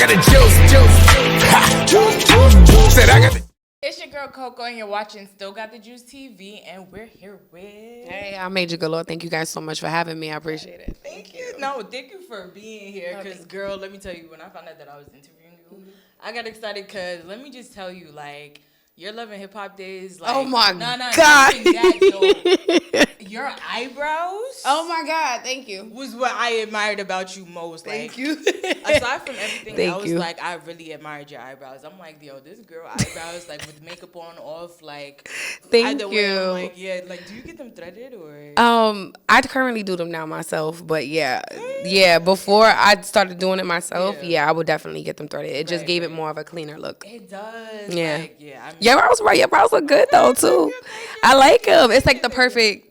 got the juice. Said I got the. It's your girl Coco, and you're watching Still Got the Juice TV, and we're here with. Hey, I'm Major Galore. Thank you guys so much for having me. I appreciate it. Thank you. No, thank you for being here. Because, girl, let me tell you, when I found out that I was interviewing you, I got excited because let me just tell you, like, your Love and Hip Hop days, like, oh my God, your eyebrows. Oh my God, thank you. Was what I admired about you most. Thank like, you. Aside from everything Thank else, you. like, I really admired your eyebrows. I'm like, yo, this girl eyebrows, like, with makeup on, off, like, Thank either way, you. I'm like, yeah, like, do you get them threaded or? I currently do them now myself, but yeah. Before I started doing it myself, I would definitely get them threaded. It just gave it more of a cleaner look. It does. Yeah. Like, yeah. I mean, Your brows look good though too. I like them. It's like the perfect,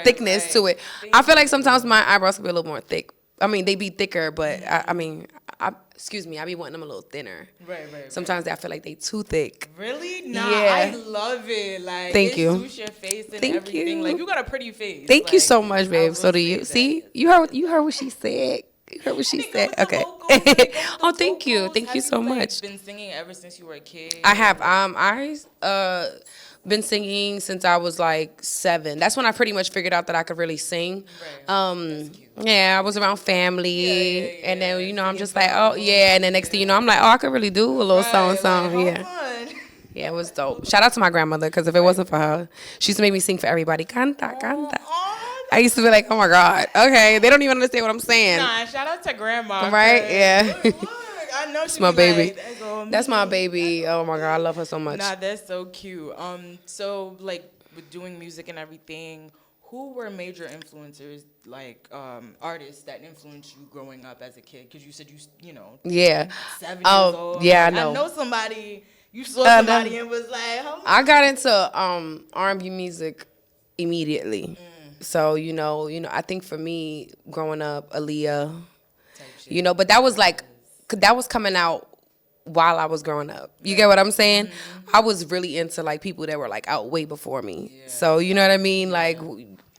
thickness to it. I feel like sometimes my eyebrows can be a little more thick. I mean, they be thicker, but I be wanting them a little thinner. Right. Sometimes I feel like they too thick. Really? Nah, Yeah. I love it. Like, Thank it you. suits your face and Thank everything. you. Like, you got a pretty face. Thank you Like, so much, I babe. will So do say you. that. See? You heard what she said. You heard what she said. Okay. Oh, thank you. Thank you so much. Been singing ever since you were a kid? I have. Been singing since I was like 7. That's when I pretty much figured out that I could really sing. Right. Yeah, I was around family, and then I'm just like, oh yeah, and then next thing you know, I'm like, oh, I could really do a little song. Like, Yeah, it was dope. Shout out to my grandmother, because if it wasn't for her, she used to make me sing for everybody. Canta, canta. I used to be like, oh my God, okay, they don't even understand what I'm saying. Nah, shout out to grandma. Right? Yeah. Look, I know That's my baby. Like, That's my baby. Oh my God, I love her so much. Nah, that's so cute. So like with doing music and everything, who were major influencers, like artists that influenced you growing up as a kid? Because you said Yeah. 7 years Oh, old. yeah, I Like, know. I know somebody. You saw somebody and was like, oh my I got into R&B music immediately. So I think for me growing up, Aaliyah, but that was coming out while I was growing up. You get what I'm saying? I was really into like people that were like out way before me. Yeah. So you know what I mean? Like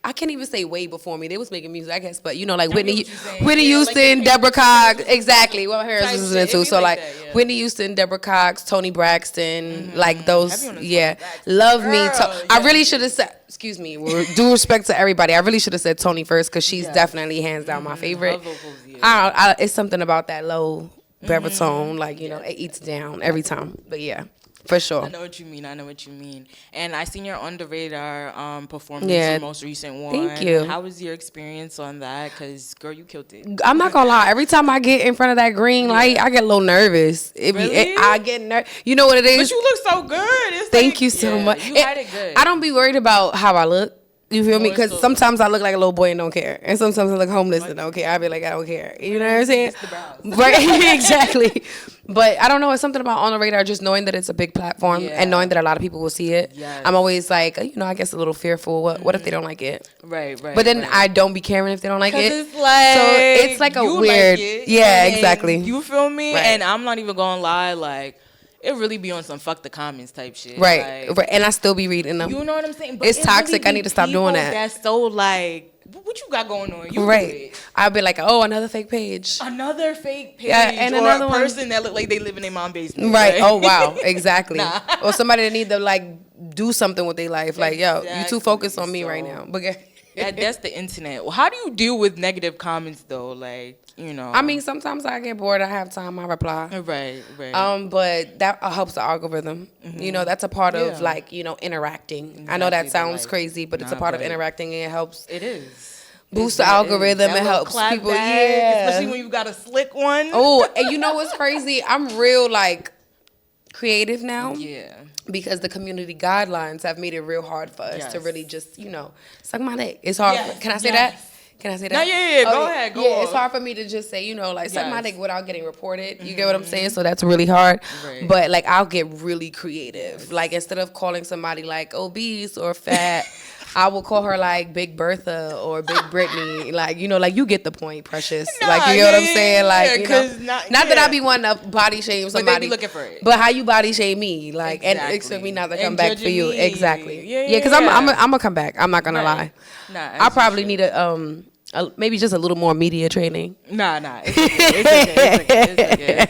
I can't even say way before me. They was making music, I guess, but like Whitney Houston, like Deborah Cox, exactly what her was listening to. So like that, Whitney Houston, Deborah Cox, Toni Braxton, like those. Braxton. Love me. I really should have said. Excuse me. With due respect to everybody, I really should have said Toni first, because she's definitely hands down my favorite. It's something about that low baritone, like it eats down every time. But yeah, for sure. I know what you mean. And I seen your On the Radar performance, your most recent one. Thank you. How was your experience on that? Because girl, you killed it. I'm not gonna lie. Every time I get in front of that green light, I get a little nervous. I get nervous. You know what it is? But you look so good. Thank you so much. You had it good. I don't be worried about how I look. You feel me? Because sometimes I look like a little boy and don't care, and sometimes I look homeless and don't care. I be like, I don't care. You know what I'm saying? Right? Exactly. But I don't know. It's something about On the Radar, just knowing that it's a big platform and knowing that a lot of people will see it. Yes. I'm always like, I guess a little fearful. What if they don't like it? Right. But then I don't be caring if they don't like it. It's like a weird. Exactly. You feel me? Right. And I'm not even gonna lie, like, it really be on some fuck the comments type shit. Right. Like, And I still be reading them. You know what I'm saying? But it's toxic. Really I need to stop doing that. That's so like, what you got going on? You right. I'll be like, oh, another fake page. Another fake page. Yeah, and or another a person that look like they live in their mom's basement. Right. Oh, wow. Exactly. Or somebody that need to like do something with their life. Like, yo, you too focused on me right now. But that's the internet. Well, how do you deal with negative comments though? Like, I mean, sometimes I get bored. I have time. I reply. Right. But that helps the algorithm. That's a part of like interacting. Exactly. I know that sounds crazy, but it's a part of interacting, and it helps. It is. Boost the algorithm. It helps people. Especially when you got a slick one. Oh, and you know what's crazy? I'm real like creative now. Yeah. Because the community guidelines have made it real hard for us to really just, suck my dick. It's hard. Can I say that? Can I say that? No, yeah. Go ahead. Go on. It's hard for me to just say, suck my dick without getting reported. You get what I'm saying? So that's really hard. Right. But, like, I'll get really creative. Like, instead of calling somebody, like, obese or fat, I will call her, like, Big Bertha or Big Brittany. Like, you get the point, precious. Like, you know what I'm saying? Like, not that I be wanting to body shame somebody. But they be looking for it. But how you body shame me. Like, and expect me not to come back for you. Exactly. Yeah, because I'm going to come back. I'm not going to lie. I probably need a maybe just a little more media training. Nah. It's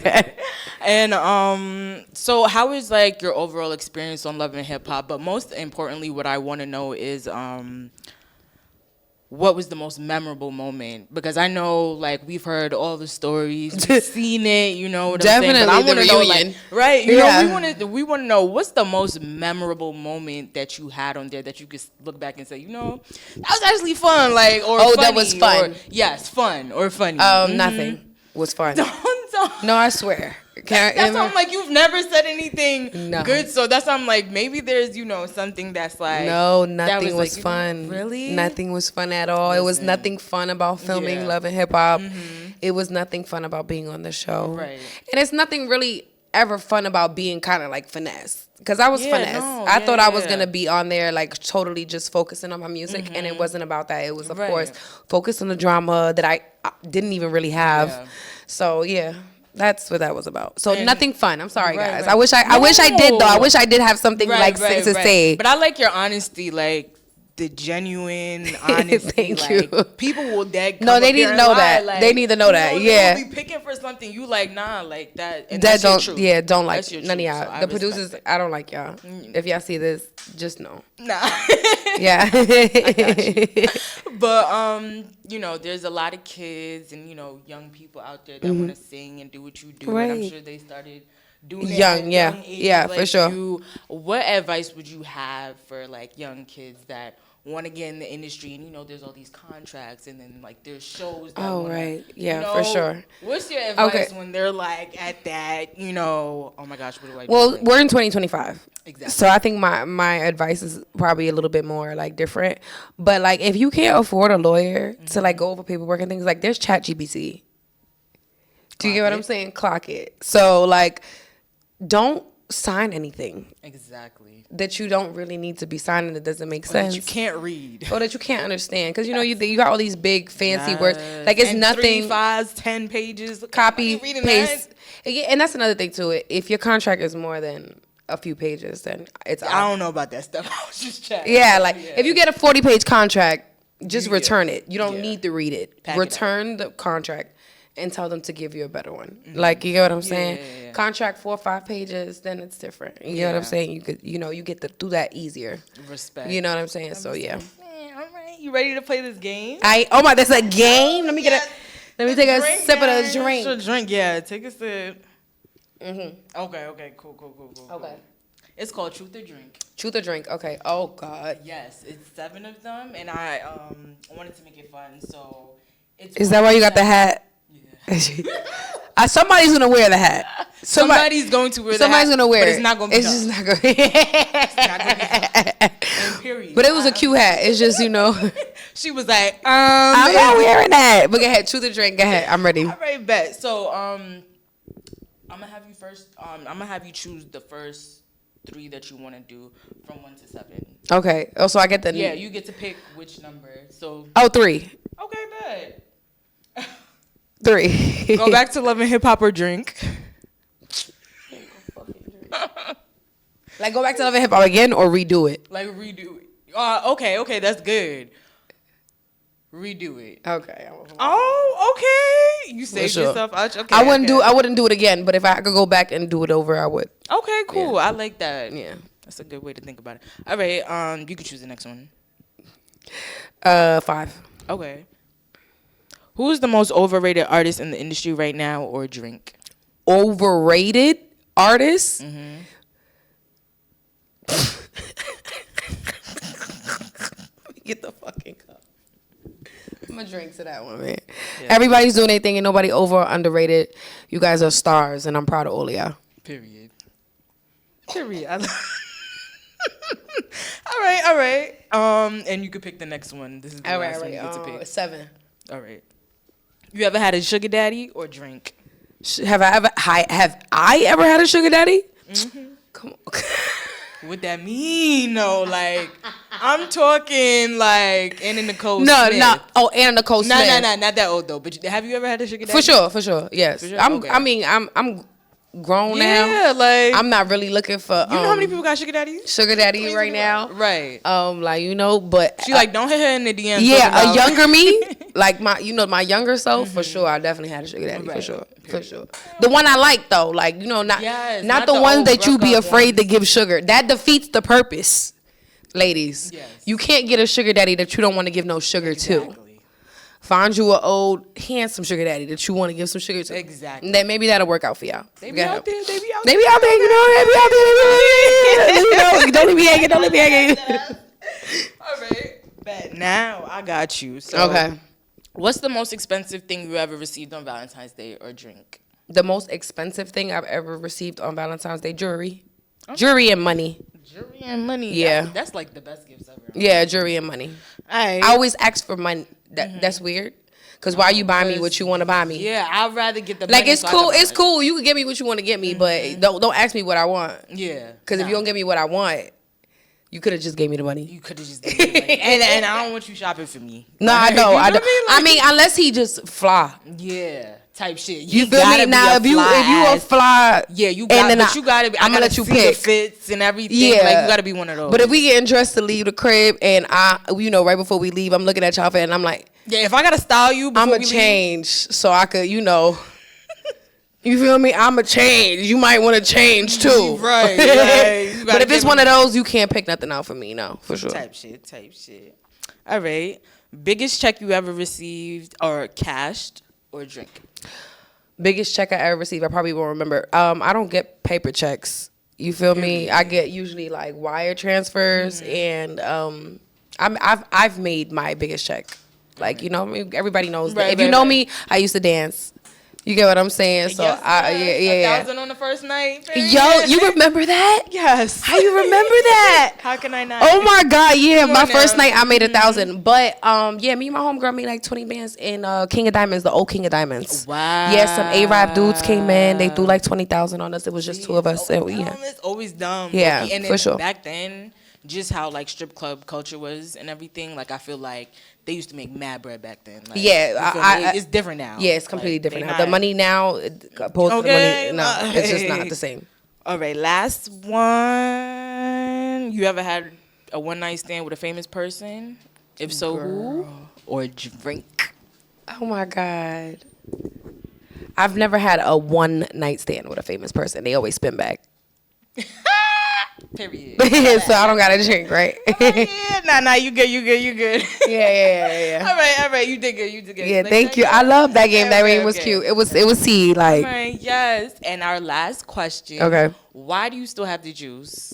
okay. And so how is like your overall experience on Love and Hip Hop? But most importantly, what I want to know is what was the most memorable moment? Because I know, like, we've heard all the stories, we've seen it, you know what Definitely I'm saying? But I the want to know, reunion. like, right? You Yeah. know, we want to know what's the most memorable moment that you had on there that you could look back and say, you know, that was actually fun, like, or Oh, funny, that was fun. or, yes, fun or funny. Nothing was fun. Don't. No, I swear. That's why I'm like, you've never said anything No. good, so that's why I'm like, maybe there's, you know, something that's like, No, that nothing was like, fun. Really? Nothing was fun at all. It was Listen. nothing fun about filming Yeah. Love and Hip Hop. It was nothing fun about being on the show. Right. And it's nothing really ever fun about being kind of like finesse. Because I was Yeah, finesse. no, I thought I was yeah. going to be on there like totally just focusing on my music. And it wasn't about that. It was, of Right. course, focused on the drama that I didn't even really have. Yeah. So, yeah. That's what that was about. So And- nothing fun. I'm sorry, Right, guys. right. I wish I did though. I No. wish I did have something like to say. But I like your honesty, like the genuine honesty. Thank like, you. People will dead. No, they need to know that. They need to know that. Yeah. They'll be picking for something. You like, nah, like that. And That that's your don't truth. don't like That's your none of truth, so y'all. I The respect producers, it. I don't like y'all. If y'all see this, just know. Nah. Yeah. But you know, there's a lot of kids and you know young people out there that want to sing and do what you do, and I'm Right. sure they started doing it Young, at yeah. ages Yeah, for like sure. you. What advice would you have for like young kids that want to get in the industry and you know there's all these contracts and then like there's shows that Oh, wanna, right. Yeah, you know, for sure. What's your advice Okay. when they're like at that, you know, oh my gosh, what do I do? Well, Like, we're in 2025. Exactly. So I think my advice is probably a little bit more like different. But like if you can't afford a lawyer to like go over paperwork and things, like there's ChatGPT. Do you get what I'm saying? Clock it. So like don't sign anything Exactly. that you don't really need to be signing that doesn't make That sense. you can't read. Or that you can't understand. Because, you know, you got all these big fancy words. Like, it's and nothing. 3, 5, 10 pages. Copy, Reading paste. Yeah, and that's another thing, too. If your contract is more than a few pages, then it's I don't know about that stuff. I was just checking. Yeah, like, if you get a 40-page contract, just You- return it. You don't yeah. need to read it. Pack it Return the contract and tell them to give you a better one. Like, you get what I'm saying? yeah. Contract 4 or 5 pages, then it's different. You know what I'm Yeah. saying? You get to do that easier. Respect. You know what I'm saying? So, yeah. Man, all right. You ready to play this game? That's a game. Let me let me take a Drink, sip of man. the drink. Sure, drink, yeah. Take a sip. Okay, cool. Okay. It's called Truth or Drink. Truth or drink. Okay. Oh God. Yes, it's 7 of them, and I wanted to make it fun, so it's. Is that why you got the hat? Yeah. Somebody's gonna wear the hat. Somebody's going to wear the hat. Somebody's gonna wear but it. It's not going to be. It's just not gonna. It's not gonna be. And period. But it was a cute hat. It's just She was like, I'm not wearing that. But go ahead. Truth or drink. Go ahead. I'm ready. All right, bet. So I'm gonna have you first. I'm gonna have you choose the first 3 that you want to do from 1 to 7. Okay. Oh, so I get the. Yeah, you get to pick which number. So. Oh, 3. Okay, bet. 3. Go back to Love and Hip Hop or Drink. Like go back to Love and Hip Hop again or redo it. Like redo it. Okay, that's good. Redo it. Okay. Oh, okay. You saved sure. yourself out. Okay. I wouldn't do it again. But if I could go back and do it over, I would. Okay, cool. I like that. Yeah. That's a good way to think about it. All right. You can choose the next one. 5. Okay. Who's the most overrated artist in the industry right now, or drink? Overrated artist. Get the fucking cup. I'm gonna drink to that one, man. Yeah. Everybody's doing their thing, and nobody over or underrated. You guys are stars, and I'm proud of all of y'all. Period. All right. And you could pick the next one. This is the last one you get to pick. 7. All right. You ever had a sugar daddy or drink? Have I ever had a sugar daddy? Come on. What that mean? No, like I'm talking like Anna Nicole No. Smith. Oh, Anna Nicole Smith. Not that old though. But have you ever had a sugar daddy? For sure. Yes. For sure? I'm. Okay. I mean, I'm grown now. Yeah, like I'm not really looking for. you know how many people got sugar daddies? Sugar daddy right now? Right. Like but She like don't hit her in the DMs. yeah, a younger me, like my younger self for sure. I definitely had a sugar daddy for sure, for sure. The one I like though, like not the ones that you be afraid to give sugar. That defeats the purpose, ladies. Yes. You can't get a sugar daddy that you don't want to give no sugar to. Find you an old, handsome sugar daddy that you want to give some sugar to. Exactly. Then maybe that'll work out for y'all. They be out there. They be out there. You know. Don't let me hang it. Don't let me hang it. All right. Bet now I got you. So, okay. What's the most expensive thing you ever received on Valentine's Day or drink? The most expensive thing I've ever received on Valentine's Day, jewelry. Okay. Jewelry and money. Jewelry and money. Yeah. That's like the best gifts ever. Yeah, jewelry and money. I always ask for money. That's weird. Cause why you buy me what you want to buy me? Yeah, I'd rather get the like money it's cool. It's cool. You can give me what you want to get me, but don't ask me what I want. Yeah. Cause if you don't give me what I want, you could have just gave me the money. You could have just gave me the money. and I don't want you shopping for me. No, I know. I mean, unless he just fly. Yeah. Type shit. You feel me? Now, if you a fly, yeah, you got. But you gotta be. I'm gonna let you pick the fits and everything. Yeah, like you gotta be one of those. But if we getting dressed to leave the crib, and right before we leave, I'm looking at y'all and I'm like, yeah, if I gotta style you, I'm gonna change so I could, you feel me? I'm gonna change. You might want to change too, right? But if it's one of those, you can't pick nothing out for me, no, for sure. Type shit. All right. Biggest check you ever received, or cashed, or drink? Biggest check I ever received, I probably won't remember. I don't get paper checks. You feel me? I get usually like wire transfers, and I've made my biggest check. Like everybody knows that. If you know me, I used to dance. You get what I'm saying? So yeah. 1,000 on the first night. Yo, you remember that? Yes. How you remember that? How can I not? Oh my God, yeah. My first night I made 1,000. But me and my homegirl made like 20 bands in King of Diamonds, the old King of Diamonds. Wow. Yeah, some A-Rap dudes came in. They threw like 20,000 on us. It was just two of us. It's always dumb. Yeah, and for sure. Back then, just how like strip club culture was and everything. Like I feel like they used to make mad bread back then. Like, it's different now. Yeah, it's completely different now. The money now, opposed to the money, no, it's just not the same. All right, last one. You ever had a one night stand with a famous person? If so, who? Or drink? Oh my God, I've never had a one night stand with a famous person. They always spin back. Period. So I don't gotta drink, right? Nah, you good. Yeah. All right, you did good. Yeah, thank you. I love that game. That game was cute. It was C, like. All right, yes. And our last question. Okay. Why do you still have the juice?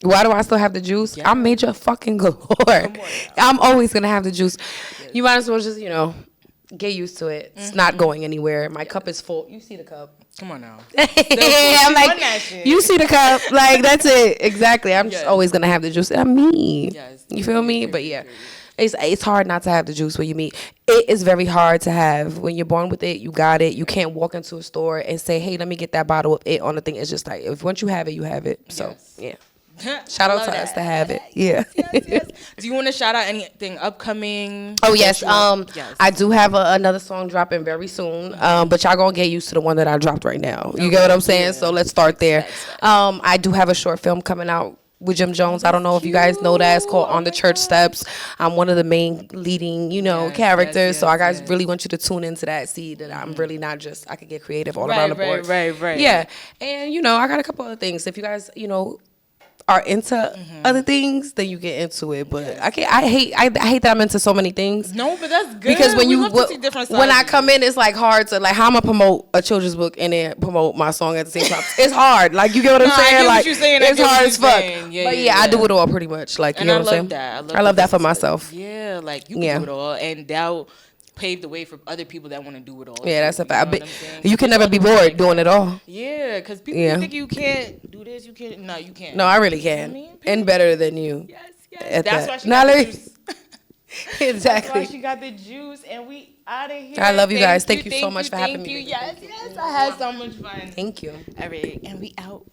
Why do I still have the juice? Yeah. I'm major fucking galore. I'm always gonna have the juice. Yes. You might as well just, get used to it. It's not going anywhere. My cup is full. You see the cup. Come on now. I'm like, you see the cup. Like, that's it. Exactly. I'm just always going to have the juice. I'm me. Yes. You feel me? But yeah, it's hard not to have the juice when you meet. It is very hard to have. When you're born with it, you got it. You can't walk into a store and say, hey, let me get that bottle of it on the thing. It's just like, once you have it, you have it. So, yeah. Shout out to us to have it. Yeah. Yes. Do you want to shout out anything upcoming? Oh, yes. I do have another song dropping very soon. But y'all gonna get used to the one that I dropped right now. You get what I'm saying? Yeah. So let's start there. I do have a short film coming out with Jim Jones. I don't know if you guys know that. It's called On the Church Steps. I'm one of the main leading, characters. So I guys really want you to tune into that. See that I'm really not just, I could get creative all around the board. Right. Yeah. And, I got a couple other things. If you guys, are into other things, then you get into it. But I hate that I'm into so many things. No, but that's good. Because when I come in, it's like hard to how I'm gonna promote a children's book and then promote my song at the same time. It's hard. Like, you get what I'm saying? I get like what you're saying. It's hard as fuck. Yeah, I do it all pretty much. Like, you know what I'm saying? I love that for myself. Yeah, like you can do it all, and that pave the way for other people that want to do it all. Yeah, that's a fact. You can never be bored doing it all. Yeah, because people think you can't do this. You can't. No, you can't. No, I really can. And better than you. Yes. That's why she got the juice. Exactly. That's why she got the juice, and we out of here. I love you guys. Thank you so much for having me. Yes, I had so much fun. Thank you. All right, and we out.